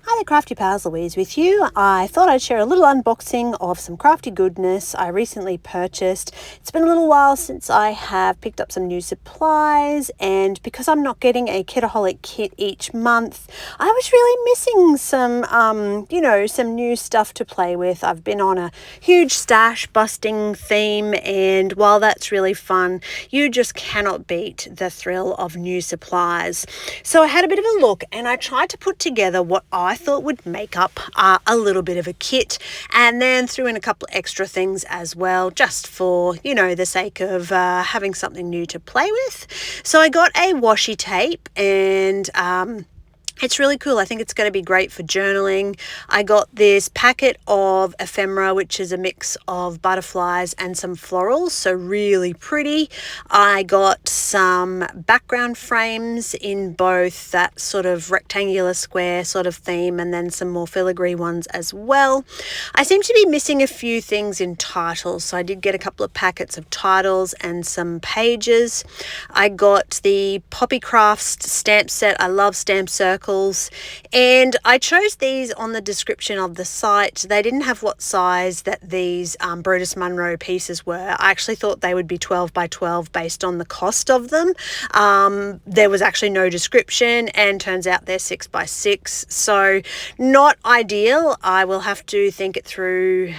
Hi there, Crafty Pals, Louise with you. I thought I'd share a little unboxing of some crafty goodness I recently purchased. It's been a little while since I have picked up some new supplies, and because I'm not getting a Kitaholic kit each month, I was really missing some, some new stuff to play with. I've been on a huge stash busting theme, and while that's really fun, you just cannot beat the thrill of new supplies. So I had a bit of a look, and I tried to put together what I thought would make up a little bit of a kit, and then threw in a couple of extra things as well, just for, the sake of having something new to play with. So I got a washi tape, and it's really cool. I think it's going to be great for journaling. I got this packet of ephemera, which is a mix of butterflies and some florals, so really pretty. I got some background frames in both that sort of rectangular square sort of theme, and then some more filigree ones as well. I seem to be missing a few things in titles, so I did get a couple of packets of titles and some pages. I got the papercraft stamp set. I love stamp circles. And I chose these on the description of the site. They didn't have what size that these Brutus Munro pieces were. I actually thought they would be 12 by 12 based on the cost of them. There was actually no description, and turns out they're 6 by 6, so not ideal. I will have to think it through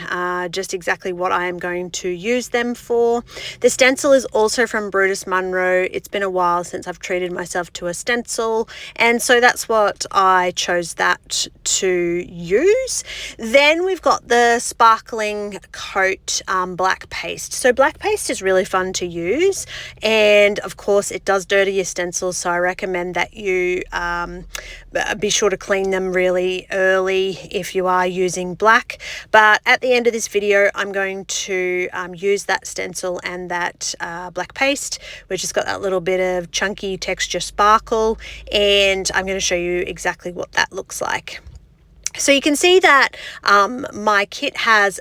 just exactly what I am going to use them for. The stencil is also from Brutus Munro. It's been a while since I've treated myself to a stencil, and so that's what I chose that to use. Then we've got the sparkling coat black paste. So black paste is really fun to use, and of course it does dirty your stencils, so I recommend that you be sure to clean them really early if you are using black. But at the end of this video, I'm going to use that stencil and that black paste, which has got that little bit of chunky texture sparkle, and I'm going to show you exactly what that looks like. So you can see that my kit has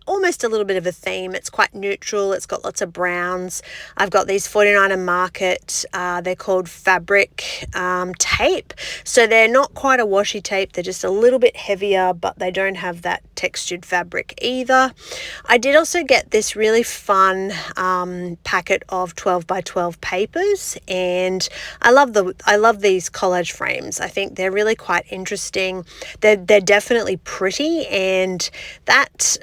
almost a little bit of a theme. It's quite neutral. It's got lots of browns. I've got these 49er Market. They're called fabric tape. So they're not quite a washi tape. They're just a little bit heavier, but they don't have that textured fabric either. I did also get this really fun packet of 12 by 12 papers, and I love these collage frames. I think they're really quite interesting. They're definitely pretty, and that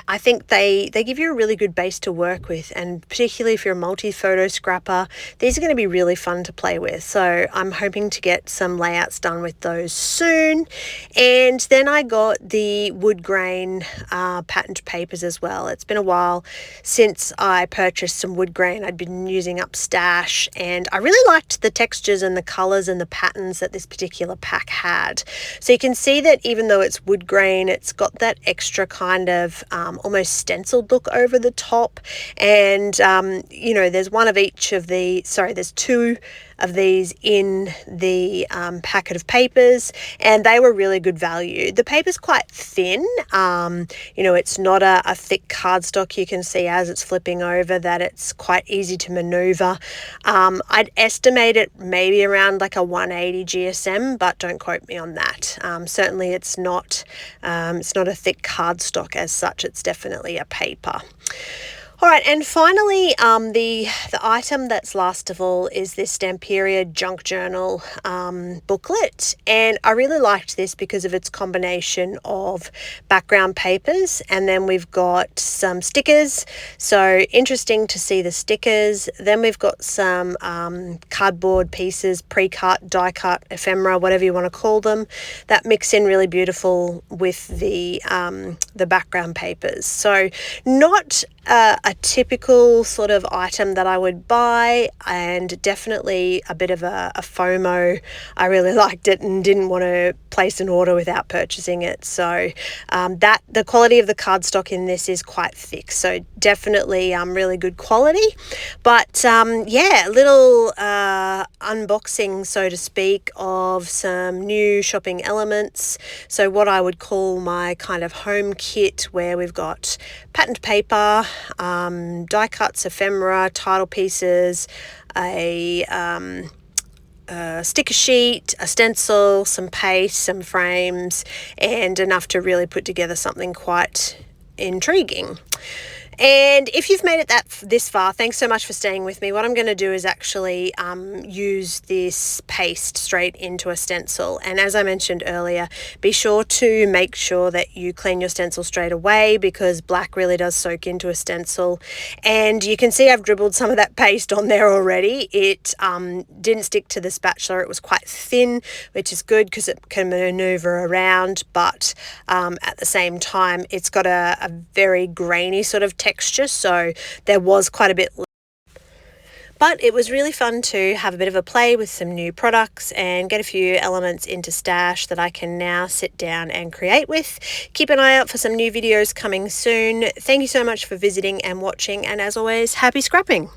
I think they give you a really good base to work with, and particularly if you're a multi-photo scrapper, these are going to be really fun to play with. So I'm hoping to get some layouts done with those soon. And then I got the wood grain patterned papers as well. It's been a while since I purchased some wood grain. I'd been using up stash, and I really liked the textures and the colors and the patterns that this particular pack had. So you can see that even though it's wood grain, it's got that extra kind of almost stenciled look over the top, and there's one of each of there's two of these in the packet of papers, and they were really good value. The paper's quite thin. It's not a thick cardstock. You can see as it's flipping over that it's quite easy to maneuver. I'd estimate it maybe around like a 180 GSM, but don't quote me on that. Certainly it's not a thick cardstock as such. It's definitely a paper. All right, and finally, the item that's last of all is this Stamperia junk journal booklet, and I really liked this because of its combination of background papers, and then we've got some stickers. So interesting to see the stickers. Then we've got some cardboard pieces, pre-cut, die-cut, ephemera, whatever you want to call them, that mix in really beautiful with the background papers. So not a typical sort of item that I would buy, and definitely a bit of a FOMO. I really liked it and didn't want to place an order without purchasing it. So the quality of the cardstock in this is quite thick, so definitely really good quality. But little unboxing, so to speak, of some new shopping elements. So what I would call my kind of home kit, where we've got patterned paper, die cuts, ephemera, title pieces, a a sticker sheet, a stencil, some paste, some frames, and enough to really put together something quite intriguing. And if you've made it this far, thanks so much for staying with me. What I'm going to do is actually use this paste straight into a stencil. And as I mentioned earlier, be sure to make sure that you clean your stencil straight away, because black really does soak into a stencil. And you can see I've dribbled some of that paste on there already. It didn't stick to the spatula. It was quite thin, which is good because it can maneuver around, but at the same time, it's got a very grainy sort of texture, so there was quite a bit. But it was really fun to have a bit of a play with some new products and get a few elements into stash that I can now sit down and create with. Keep an eye out for some new videos coming soon. Thank you so much for visiting and watching, and as always, happy scrapping!